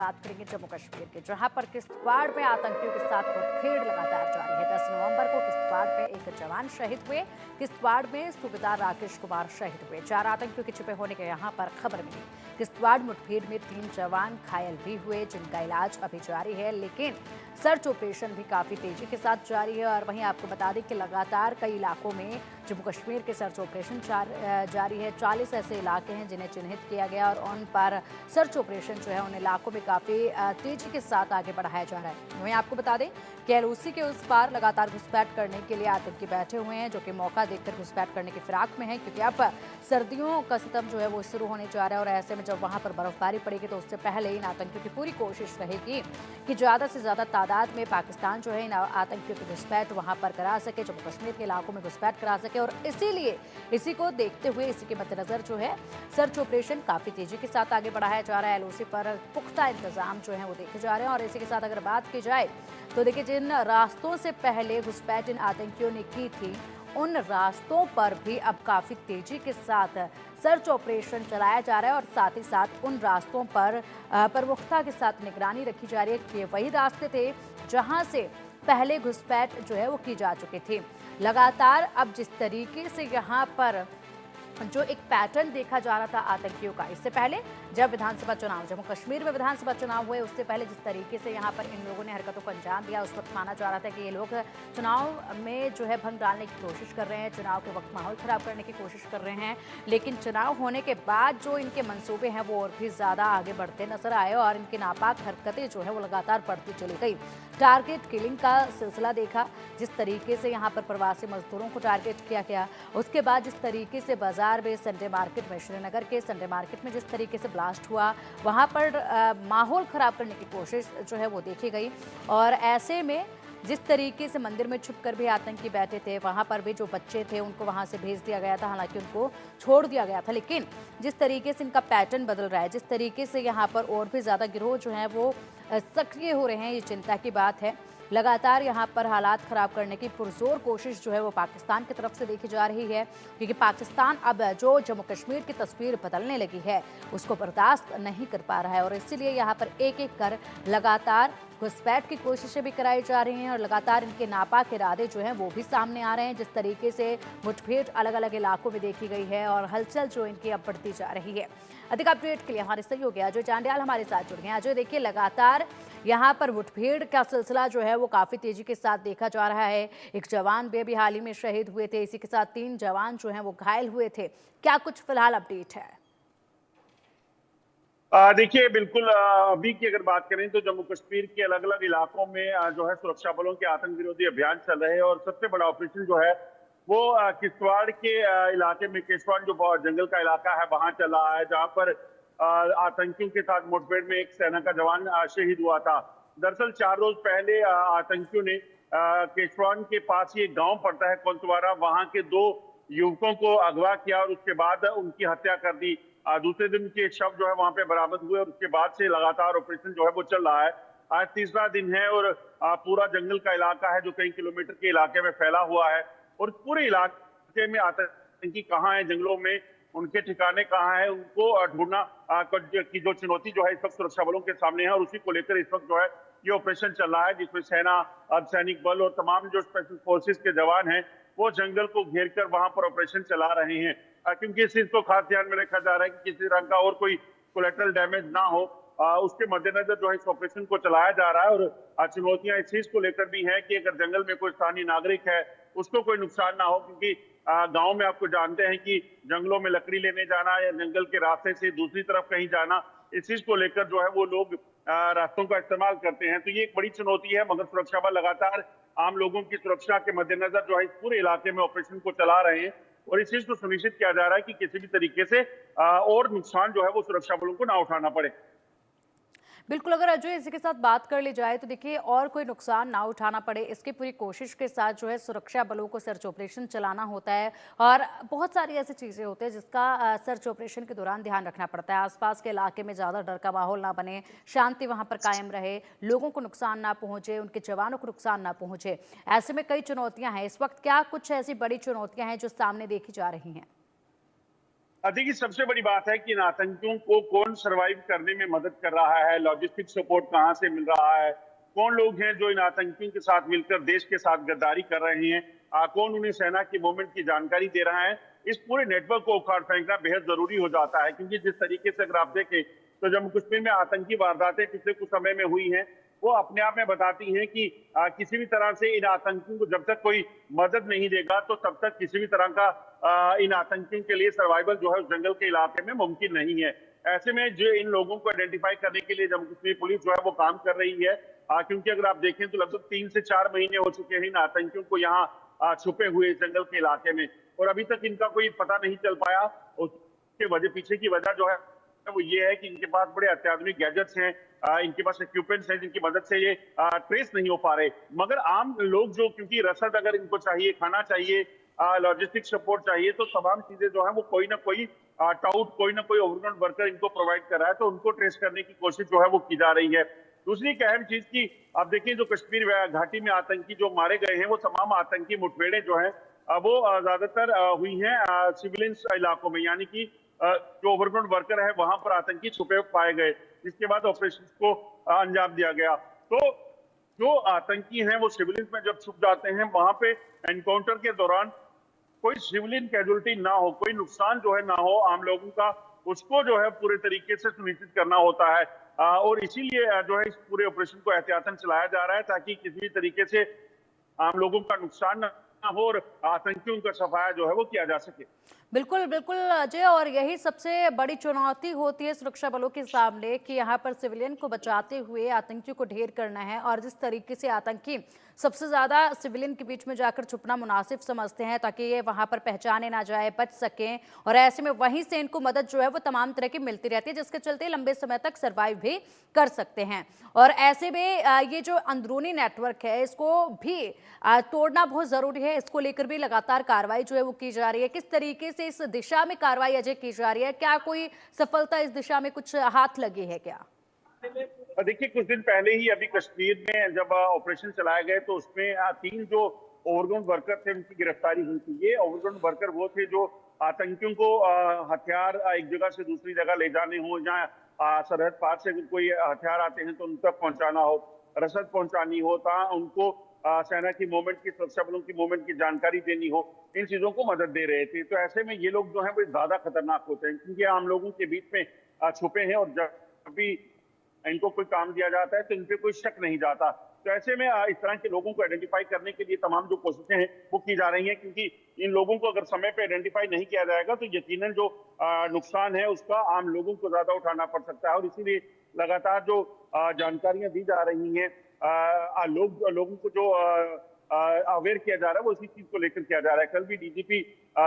बात करेंगे जम्मू कश्मीर के, जहां पर किश्तवाड़ में आतंकियों के साथ मुठभेड़ लगातार जारी है। 10 नवंबर को किश्तवाड़ में एक जवान शहीद हुए। किश्तवाड़ में सूबेदार राकेश कुमार शहीद हुए। 4 आतंकियों के छिपे होने के यहां पर खबर मिली। किश्तवाड़ मुठभेड़ में 3 जवान घायल भी हुए, जिनका इलाज अभी जारी है, लेकिन सर्च ऑपरेशन भी काफी तेजी के साथ जारी है। और वहीं आपको बता दें कि लगातार कई इलाकों में जम्मू कश्मीर के सर्च ऑपरेशन जारी है। 40 ऐसे इलाके हैं जिन्हें चिन्हित किया गया और उन पर सर्च ऑपरेशन जो है उन इलाकों में काफी तेजी के साथ आगे बढ़ाया जा रहा है। वहीं आपको बता दें कि एलओसी के उस पार लगातार घुसपैठ करने के लिए आतंकी बैठे हुए हैं, जो कि मौका देखकर घुसपैठ करने की फिराक में है, क्योंकि अब सर्दियों का सितम जो है वो शुरू होने जा रहा है। और ऐसे में जब वहां पर बर्फबारी पड़ेगी तो उससे पहले इन आतंकियों की पूरी कोशिश रहेगी कि ज्यादा से ज्यादा तादाद में पाकिस्तान जो है इन आतंकियों की घुसपैठ वहां पर करा सके, जम्मू कश्मीर के इलाकों में घुसपैठ करा सके। और इसीलिए इसी को देखते हुए, इसी के मद्देनजर जो है सर्च ऑपरेशन काफी तेजी के साथ आगे बढ़ाया जा रहा है। एलओसी पर पुख्ता इंतजाम जो है वो देखे जा रहे हैं। और इसी के साथ अगर बात की जाए तो देखिए, जिन रास्तों से पहले घुसपैठ इन आतंकियों ने की थी, उन रास्तों पर भी अब काफी तेजी के साथ सर्च ऑपरेशन चलाया जा रहा है। और साथ ही साथ उन रास्तों पर प्रमुखता के साथ निगरानी रखी जा रही है कि ये वही रास्ते थे जहां से पहले घुसपैठ जो है वो की जा चुकी थी। लगातार अब जिस तरीके से यहाँ पर जो एक पैटर्न देखा जा रहा था आतंकियों का, इससे पहले जब विधानसभा चुनाव, जम्मू कश्मीर में विधानसभा चुनाव हुए, उससे पहले जिस तरीके से यहाँ पर इन लोगों ने हरकतों को अंजाम दिया, उस वक्त माना जा रहा था कि ये लोग चुनाव में जो है भंग डालने की कोशिश कर रहे हैं, चुनाव के वक्त माहौल खराब करने की कोशिश कर रहे हैं। लेकिन चुनाव होने के बाद जो इनके मंसूबे हैं वो और भी ज्यादा आगे बढ़ते नजर आए और इनकी नापाक हरकतें जो है वो लगातार बढ़ती चली गई। टारगेट किलिंग का सिलसिला देखा, जिस तरीके से यहाँ पर प्रवासी मजदूरों को टारगेट किया गया, उसके बाद जिस तरीके से बाजार में संडे मार्केट में, श्रीनगर के संडे मार्केट में जिस तरीके से ब्लास्ट हुआ, वहां पर माहौल खराब करने की कोशिश जो है वो देखी गई। और ऐसे में जिस तरीके से मंदिर में छुपकर भी आतंकी बैठे थे, वहां पर भी जो बच्चे थे उनको वहां से भेज दिया गया था, हालांकि उनको छोड़ दिया गया था। लेकिन जिस तरीके से इनका पैटर्न बदल रहा है, जिस तरीके से यहाँ पर और भी ज्यादा गिरोह जो है वो सक्रिय हो रहे हैं, ये चिंता की बात है। लगातार यहाँ पर हालात खराब करने की पुरजोर कोशिश जो है वो पाकिस्तान की तरफ से देखी जा रही है, क्योंकि पाकिस्तान अब जो जम्मू कश्मीर की तस्वीर बदलने लगी है उसको बर्दाश्त नहीं कर पा रहा है। और इसीलिए यहाँ पर एक एक कर लगातार घुसपैठ की कोशिशें भी कराई जा रही हैं और लगातार इनके नापाक इरादे जो हैं वो भी सामने आ रहे हैं। जिस तरीके से मुठभेड़ अलग अलग इलाकों में देखी गई है और हलचल जो इनकी अब बढ़ती जा रही है। अधिक अपडेट के लिए हमारे सहयोगी अजय चांडियाल हमारे साथ जुड़ गए हैं। अजय, देखिए, लगातार यहाँ पर मुठभेड़ का सिलसिला जो है वो काफी तेजी के साथ देखा जा रहा है। एक जवान भी अभी हाल ही में शहीद हुए थे, इसी के साथ 3 जवान जो हैं वो घायल हुए थे। क्या कुछ फिलहाल अपडेट है? देखिए, बिल्कुल, अभी की अगर बात करें तो जम्मू कश्मीर के अलग अलग इलाकों में जो है सुरक्षा बलों के आतंक विरोधी अभियान चल रहे हैं। और सबसे बड़ा ऑपरेशन जो है वो किश्तवाड़ के इलाके में, किश्तवाड़ जो जंगल का इलाका है वहां चल रहा है, जहां पर आतंकियों के साथ मुठभेड़ में एक सेना का जवान शहीद हुआ था। दरअसल 4 रोज पहले आतंकियों ने किश्तवाड़ के पास ही एक गाँव पड़ता है कोंतवारा, वहां के 2 युवकों को अगवा किया और उसके बाद उनकी हत्या कर दी। दूसरे दिन के शव जो है वहां पे बरामद हुए और उसके बाद से लगातार ऑपरेशन जो है वो चल रहा है। आज तीसरा दिन है और पूरा जंगल का इलाका है जो कई किलोमीटर के इलाके में फैला हुआ है। और पूरे इलाके में आतंकी कहाँ है, जंगलों में उनके ठिकाने कहाँ है, उनको ढूंढना की जो चुनौती जो है इस वक्त सुरक्षा बलों के सामने है। और उसी को लेकर इस वक्त जो है ये ऑपरेशन चल रहा है, जिसमें सेना, अर्धसैनिक बल और तमाम जो स्पेशल फोर्सेस के जवान हैं वो जंगल को घेर कर वहां पर ऑपरेशन चला रहे हैं। क्योंकि इस चीज को खास ध्यान में रखा जा रहा है कि किसी रंग का और कोई कोलेटरल डैमेज ना हो, उसके मद्देनजर जो है इस ऑपरेशन को चलाया जा रहा है। और चुनौतियां इस चीज को लेकर भी हैं कि अगर जंगल में कोई स्थानीय नागरिक है उसको कोई नुकसान ना हो, क्योंकि गांव में आपको जानते हैं कि जंगलों में लकड़ी लेने जाना या जंगल के रास्ते से दूसरी तरफ कहीं जाना, इस चीज को लेकर जो है वो लोग रास्तों का इस्तेमाल करते हैं। तो ये एक बड़ी चुनौती है, मगर सुरक्षा बल लगातार आम लोगों की सुरक्षा के मद्देनजर जो है इस पूरे इलाके में ऑपरेशन को चला रहे हैं। और इस चीज को सुनिश्चित किया जा रहा है कि किसी भी तरीके से और नुकसान जो है वो सुरक्षा बलों को ना उठाना पड़े। बिल्कुल, अगर अजय इसी के साथ बात कर ली जाए तो देखिए, और कोई नुकसान ना उठाना पड़े, इसकी पूरी कोशिश के साथ जो है सुरक्षा बलों को सर्च ऑपरेशन चलाना होता है। और बहुत सारी ऐसी चीज़ें होती हैं जिसका सर्च ऑपरेशन के दौरान ध्यान रखना पड़ता है। आसपास के इलाके में ज़्यादा डर का माहौल ना बने, शांति वहाँ पर कायम रहे, लोगों को नुकसान ना पहुँचे, उनके जवानों को नुकसान ना पहुँचे। ऐसे में कई चुनौतियाँ हैं इस वक्त। क्या कुछ ऐसी बड़ी चुनौतियाँ हैं जो सामने देखी जा रही हैं? देखिए, सबसे बड़ी बात है कि इन आतंकियों को कौन सरवाइव करने में मदद कर रहा है, लॉजिस्टिक सपोर्ट कहाँ से मिल रहा है, कौन लोग हैं जो इन आतंकियों के साथ मिलकर देश के साथ गद्दारी कर रहे हैं, कौन उन्हें सेना की मूवमेंट की जानकारी दे रहा है। इस पूरे नेटवर्क को उखाड़ फेंकना बेहद जरूरी हो जाता है, क्योंकि जिस तरीके से अगर आप देखें तो जम्मू कश्मीर में आतंकी वारदातें पिछले कुछ समय में हुई हैं, वो अपने आप में बताती हैं कि किसी भी तरह से इन आतंकियों को जब तक कोई मदद नहीं देगा तो तब तक किसी भी तरह का इन आतंकियों के लिए सर्वाइवल जो है उस जंगल के इलाके में मुमकिन नहीं है। ऐसे में जो इन लोगों को आइडेंटिफाई करने के लिए जम्मू कश्मीर पुलिस जो है वो काम कर रही है, क्योंकि अगर आप देखें तो लगभग 3 से 4 महीने हो चुके हैं इन आतंकियों को यहाँ छुपे हुए इस जंगल के इलाके में, और अभी तक इनका कोई पता नहीं चल पाया। उसके पीछे की वजह जो है वो ये है कि इनके पास बड़े अत्याधुनिक गैजेट्स हैं, इनके पास इक्विपमेंट्स हैं जिनकी मदद से ये ट्रेस नहीं हो पा रहे। मगर आम लोग जो, क्योंकि रसद अगर इनको चाहिए, खाना चाहिए, लॉजिस्टिक सपोर्ट चाहिए, तो तमाम चीजें जो है वो कोई ना कोई टाउट, कोई ना कोई ओवरग्राउंड वर्कर इनको प्रोवाइड कर रहा है, तो उनको ट्रेस करने की कोशिश जो है वो की जा रही है। दूसरी एक अहम चीज की आप देखिए, जो कश्मीर घाटी में आतंकी जो मारे गए हैं, वो तमाम आतंकी मुठभेड़ें जो है वो ज्यादातर हुई हैं सिविलियंस इलाकों में, यानी कि जो ओवरग्राउंड वर्कर है वहां पर आतंकी छुपे पाए गए, जिसके बाद ऑपरेशन को अंजाम दिया गया। तो जो आतंकी हैं वो सिविलियंस में जब छुप जाते हैं, वहां पे एनकाउंटर के दौरान कोई सिविलियन कैजुअलिटी ना हो, कोई नुकसान जो है ना हो आम लोगों का, उसको जो है पूरे तरीके से सुनिश्चित करना होता है। और इसीलिए जो है इस पूरे ऑपरेशन को एहतियातन चलाया जा रहा है, ताकि किसी भी तरीके से आम लोगों का नुकसान ना हो और आतंकियों का सफाया जो है वो किया जा सके। बिल्कुल बिल्कुल अजय, और यही सबसे बड़ी चुनौती होती है सुरक्षा बलों के सामने कि यहाँ पर सिविलियन को बचाते हुए आतंकियों को ढेर करना है। और जिस तरीके से आतंकी सबसे ज्यादा सिविलियन के बीच में जाकर छुपना मुनासिब समझते हैं ताकि ये वहां पर पहचाने ना जाए, बच सकें, और ऐसे में वहीं से इनको मदद जो है वो तमाम तरह की मिलती रहती है, जिसके चलते लंबे समय तक सर्वाइव भी कर सकते हैं। और ऐसे में ये जो अंदरूनी नेटवर्क है इसको भी तोड़ना बहुत जरूरी है। इसको लेकर भी लगातार कार्रवाई जो है वो की जा रही है। किस तरीके से इस दिशा में कार्रवाई अजय की जा रही है? क्या कोई सफलता इस दिशा में कुछ हाथ लगी है क्या? देखिए, कुछ दिन पहले ही अभी कश्मीर में जब ऑपरेशन चलाए गए तो उसमें 3 जो ओवरग्राउंड वर्कर थे उनकी गिरफ्तारी हुई थी। ये ओवरग्राउंड वर्कर वो थे जो आतंकियों को हथियार एक जगह से दूसरी जगह ले जाने हो, जहाँ सरहद पार से कोई हथियार आते हैं तो उन तक पहुंचाना हो, रसद पहुंचानी हो, उनको सेना की मूवमेंट की, सुरक्षा बलों की मूवमेंट की जानकारी देनी हो, इन चीजों को मदद दे रहे थे। तो ऐसे में ये लोग जो है वो ज्यादा खतरनाक होते हैं, क्योंकि आम लोगों के बीच में छुपे हैं, और जब भी इनको कोई काम दिया जाता है तो इन पे कोई शक नहीं जाता। तो ऐसे में इस तरह के लोगों को आइडेंटिफाई करने के लिए तमाम जो कोशिशें हैं वो की जा रही हैं, क्योंकि इन लोगों को अगर समय पे आइडेंटिफाई नहीं किया जाएगा तो यकीनन जो नुकसान है उसका आम लोगों को ज्यादा उठाना पड़ सकता है। और इसीलिए लगातार जो जानकारियां दी जा रही हैं, लोगों को जो अवेयर किया जा रहा है वो इसी चीज को लेकर किया जा रहा है। कल भी डीजीपी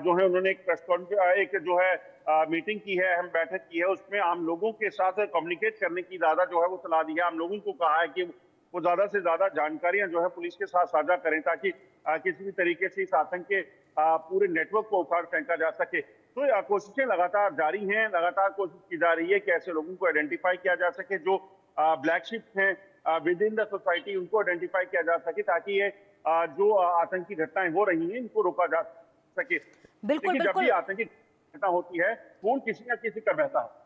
जो है उन्होंने एक प्रेस कॉन्फ्रेंस, एक जो है मीटिंग की है, अहम बैठक की है, उसमें आम लोगों के साथ कम्युनिकेट करने की ज्यादा जो है वो सलाह दी है। आम लोगों को कहा है कि वो ज्यादा से ज्यादा जानकारियां जो है पुलिस के साथ साझा करें, ताकि किसी भी तरीके से इस आतंक के पूरे नेटवर्क को उखाड़ फेंका जा सके। तो कोशिशें लगातार जारी हैं, लगातार कोशिश की जा रही है कि ऐसे लोगों को आइडेंटिफाई किया जा सके जो ब्लैक शिप्स हैं विद इन द सोसाइटी, उनको आइडेंटिफाई किया जा सके, ताकि ये जो आतंकी घटनाएं हो रही हैं इनको रोका जा सके। बिल्कुल लेकिन जब भी बिल्कुल आतंकी घटना होती है, खून किसी न किसी का बहता है।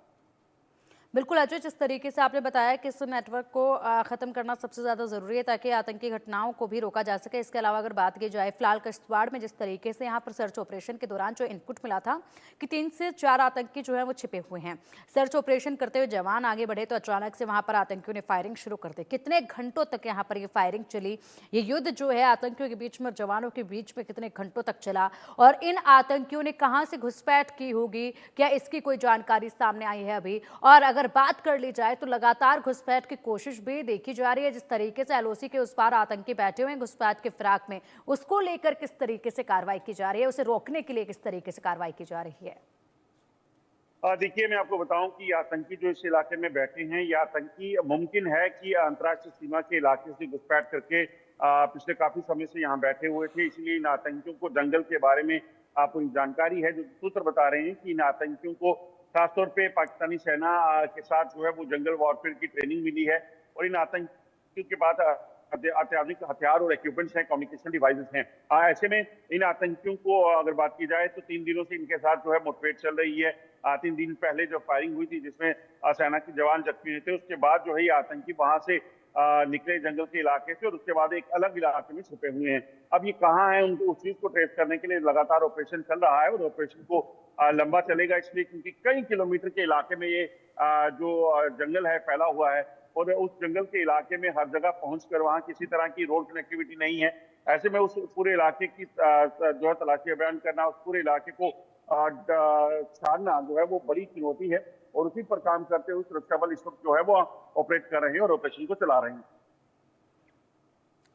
बिल्कुल अजय, जिस तरीके से आपने बताया कि इस नेटवर्क को खत्म करना सबसे ज्यादा जरूरी है ताकि आतंकी घटनाओं को भी रोका जा सके। इसके अलावा अगर बात की जाए फिलहाल किश्तवाड़ में जिस तरीके से यहाँ पर सर्च ऑपरेशन के दौरान जो इनपुट मिला था कि 3 से 4 आतंकी जो है वो छिपे हुए हैं, सर्च ऑपरेशन करते हुए जवान आगे बढ़े तो अचानक से वहां पर आतंकियों ने फायरिंग शुरू कर दी। कितने घंटों तक यहाँ पर ये फायरिंग चली? ये युद्ध जो है आतंकियों के बीच में और जवानों के बीच में कितने घंटों तक चला, और इन आतंकियों ने कहां से घुसपैठ की होगी, क्या इसकी कोई जानकारी सामने आई है अभी? और अगर बात कर ली जाए तो लगातार घुसपैठ की कोशिश भी देखी जा रही है। जिस तरीके से एलओसी के उस पार आतंकी बैठे हुए हैं घुसपैठ के फिराक में, उसको लेकर किस तरीके से कार्रवाई की जा रही है, उसे रोकने के लिए किस तरीके से कार्रवाई की जा रही है? देखिए, मैं आपको बताऊं कि आतंकी जो इस इलाके में बैठे हैं, ये आतंकी मुमकिन है कि अंतर्राष्ट्रीय सीमा के इलाके से घुसपैठ करके पिछले काफी समय से यहाँ बैठे हुए थे। इसलिए इन आतंकियों को जंगल के बारे में पूरी जानकारी है। जो सूत्र बता रहे हैं कि इन आतंकियों को खासतौर पे पाकिस्तानी सेना के साथ जो है वो जंगल वॉरफेयर की ट्रेनिंग मिली है, और इन आतंकियों के बाद अत्याधुनिक हथियार और इक्विपमेंट्स हैं, कम्युनिकेशन डिवाइसेस हैं। ऐसे में इन आतंकियों को अगर बात की जाए तो 3 दिनों से इनके साथ जो है मुठभेड़ चल रही है। 3 दिन पहले जो फायरिंग हुई थी जिसमें सेना के जवान जख्मी हुए थे, उसके बाद जो है ये आतंकी वहां से निकले जंगल के इलाके से और उसके बाद एक अलग इलाके में छुपे हुए हैं। अब ये कहाँ है उनको उस चीज को ट्रेस करने के लिए लगातार ऑपरेशन चल रहा है और ऑपरेशन को लंबा चलेगा इसलिए क्योंकि कई किलोमीटर के इलाके में ये जो जंगल है फैला हुआ है और उस जंगल के इलाके में हर जगह पहुंचकर वहां किसी तरह की रोड कनेक्टिविटी नहीं है। ऐसे में उस पूरे इलाके की जो है तलाशी अभियान करना, उस पूरे इलाके को छानना जो है वो बड़ी चुनौती है और उसी पर काम करते हुए सुरक्षा बल इस वक्त जो है वो ऑपरेट कर रहे हैं और ऑपरेशन को चला रहे हैं।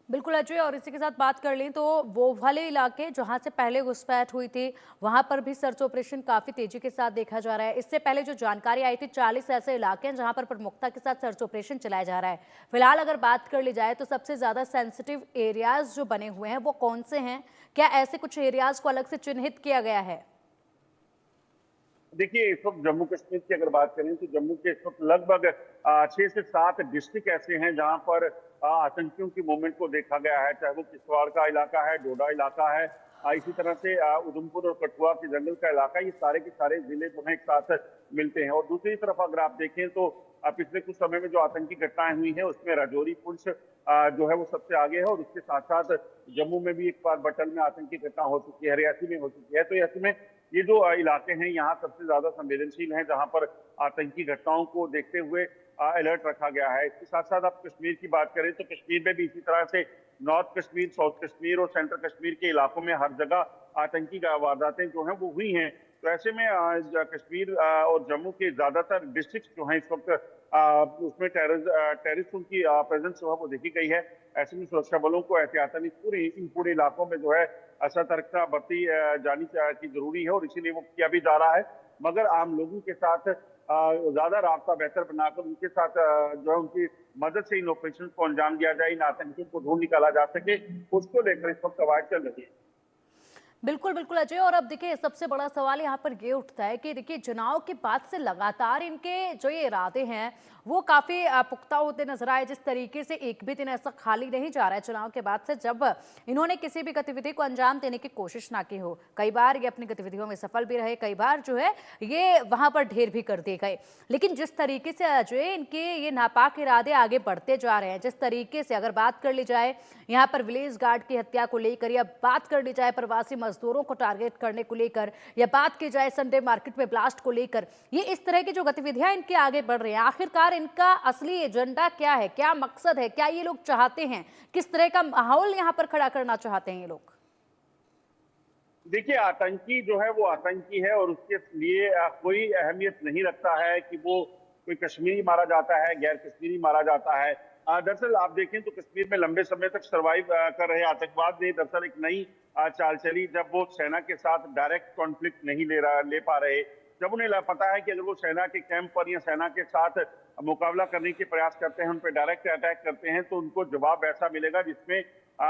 बिल्कुल अजय, और इसी के साथ बात कर लें तो वो वाले इलाके जहां से पहले घुसपैठ हुई थी वहां पर भी सर्च ऑपरेशन काफी तेजी के साथ देखा जा रहा है। इससे पहले जो जानकारी आई थी 40 ऐसे इलाके हैं जहां पर प्रमुखता के साथ सर्च ऑपरेशन चलाया जा रहा है। फिलहाल अगर बात कर ली जाए तो सबसे ज्यादा सेंसिटिव एरियाज जो बने हुए हैं वो कौन से हैं? क्या ऐसे कुछ एरियाज को अलग से चिन्हित किया गया है? देखिए इस वक्त जम्मू कश्मीर की अगर बात करें तो जम्मू के इस वक्त लगभग 6 से 7 डिस्ट्रिक्ट ऐसे हैं जहां पर आतंकियों की मूवमेंट को देखा गया है, चाहे वो किश्तवाड़ का इलाका है, डोडा इलाका है, इसी तरह से उधमपुर और कठुआ के जंगल का इलाका, ये सारे के सारे जिले जो है एक साथ मिलते हैं। और दूसरी तरफ अगर आप देखें तो पिछले कुछ समय में जो आतंकी घटनाएं हुई हैं उसमें राजौरी पुंछ जो है वो सबसे आगे है और उसके साथ साथ जम्मू में भी एक बार बटल में आतंकी घटना हो चुकी है, रियासी में हो चुकी है। तो ऐसे में ये जो इलाके हैं यहाँ सबसे ज्यादा संवेदनशील हैं जहां पर आतंकी घटनाओं को देखते हुए अलर्ट रखा गया है। इसके साथ साथ आप कश्मीर की बात करें तो कश्मीर में भी इसी तरह से नॉर्थ कश्मीर, साउथ कश्मीर और सेंट्रल कश्मीर के इलाकों में हर जगह आतंकी वारदातें जो हैं वो हुई हैं। तो ऐसे में कश्मीर और जम्मू के ज्यादातर डिस्ट्रिक्ट जो हैं इस वक्त उसमें टेररिस्टों की प्रेजेंस जो है वो देखी गई है। ऐसे में सुरक्षा बलों को एहतियातन इन पूरे इलाकों में जो है सतर्कता बरती जानी की जरूरी है और इसीलिए वो किया भी जा रहा है। मगर आम लोगों के साथ ज्यादा रास्ता बेहतर बनाकर उनके साथ जो है उनकी मदद से इन ऑपरेशन को अंजाम दिया जाए, इन आतंकियों को ढूंढ निकाला जा सके, उसको लेकर इस वक्त कवायद चल रही है। बिल्कुल बिल्कुल अजय, और अब देखिए सबसे बड़ा सवाल यहाँ पर ये उठता है कि देखिए चुनाव के बाद से लगातार इनके जो ये इरादे हैं वो काफी पुख्ता होते नजर आए। जिस तरीके से एक भी दिन ऐसा खाली नहीं जा रहा है चुनाव के बाद से जब इन्होंने किसी भी गतिविधि को अंजाम देने की कोशिश ना की हो। कई बार ये अपनी गतिविधियों में सफल भी रहे, कई बार जो है ये वहां पर ढेर भी कर दिए गए। लेकिन जिस तरीके से अजय इनके ये नापाक इरादे आगे बढ़ते जा रहे हैं, जिस तरीके से अगर बात कर ली जाए यहाँ पर विलेज गार्ड की हत्या को लेकर, या बात कर ली जाए प्रवासी मजदूरों को टारगेट करने को लेकर, या बात की जाए संडे मार्केट में ब्लास्ट को लेकर, ये इस तरह की जो गतिविधियां इनके आगे बढ़ रही हैं, आखिरकार इनका असली एजेंडा क्या है, क्या मकसद है, क्या ये लोग चाहते हैं, किस तरह का माहौल यहाँ पर खड़ा करना चाहते हैं ये लोग? देखिए आतंकी जो है वो आतंकी है और उसके लिए कोई अहमियत नहीं रखता है कि वो कोई कश्मीरी मारा जाता है, गैर कश्मीरी मारा जाता है। दरअसल आप देखें तो कश्मीर में लंबे समय तक सरवाइव कर रहे आतंकवाद ने दरअसल एक नई चाल चली जब वो सेना के साथ डायरेक्ट कॉन्फ्लिक्ट नहीं ले पा रहे। जब उन्हें पता है कि अगर वो सेना के कैंप पर या सेना के साथ मुकाबला करने के प्रयास करते हैं, उन पर डायरेक्ट अटैक करते हैं तो उनको जवाब ऐसा मिलेगा जिसमें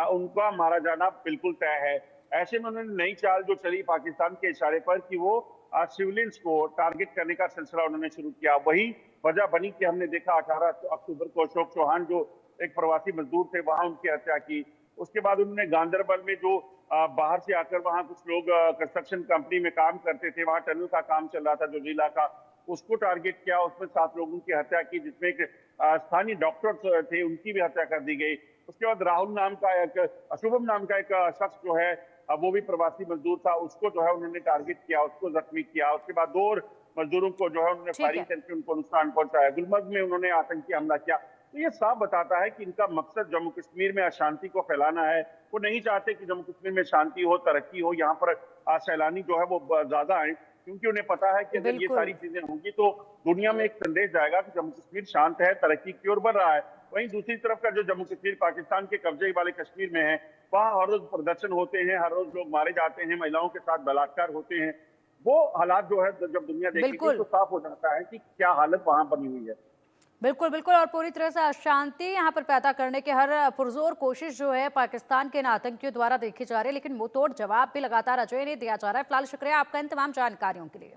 उनका मारा जाना बिल्कुल तय है। ऐसे में उन्होंने नई चाल जो चली पाकिस्तान के इशारे पर कि वो सिविलियंस को टारगेट करने का सिलसिला उन्होंने शुरू किया। वही वजह बनी कि हमने देखा 18 अक्टूबर को अशोक चौहान जो एक प्रवासी मजदूर थे वहां उनकी हत्या की। उसके बाद उन्होंने गांधरबल में जो बाहर से आकर वहां कुछ लोग कंस्ट्रक्शन कंपनी में काम करते थे, वहां टनल का काम चल रहा था जो जिला का, उसको टारगेट किया, उसमें 7 लोगों की हत्या की जिसमें एक स्थानीय डॉक्टर थे उनकी भी हत्या कर दी गई। उसके बाद राहुल नाम का एक शुभम नाम का एक शख्स जो है वो भी प्रवासी मजदूर था, उसको जो है उन्होंने टारगेट किया, उसको जख्मी किया। उसके बाद 2 और मजदूरों को जो है उन्होंने फायरिंग करके उनको नुकसान पहुंचाया। गुलमर्ग में उन्होंने आतंकी हमला किया। तो ये साफ बताता है कि इनका मकसद जम्मू कश्मीर में अशांति को फैलाना है। वो नहीं चाहते कि जम्मू कश्मीर में शांति हो, तरक्की हो, यहाँ पर सैलानी जो है वो ज्यादा आए, क्योंकि उन्हें पता है कि अगर ये सारी चीजें होंगी तो दुनिया में एक संदेश जाएगा कि जम्मू कश्मीर शांत है, तरक्की की ओर बढ़ रहा है। वहीं दूसरी तरफ का जो जम्मू कश्मीर पाकिस्तान के कब्जे वाले कश्मीर में है, वहाँ हर रोज प्रदर्शन होते हैं, हर रोज लोग मारे जाते हैं, महिलाओं के साथ बलात्कार होते हैं। वो हालात जो है जब दुनिया देखेगी तो साफ हो जाता है कि क्या हालत वहां बनी हुई है। बिल्कुल बिल्कुल, और पूरी तरह से अशांति यहाँ पर पैदा करने की हर पुरजोर कोशिश जो है पाकिस्तान के इन आतंकियों द्वारा देखी जा रही है, लेकिन मुंहतोड़ जवाब भी लगातार अजय ने दिया जा रहा है। फिलहाल शुक्रिया आपका इन तमाम जानकारियों के लिए।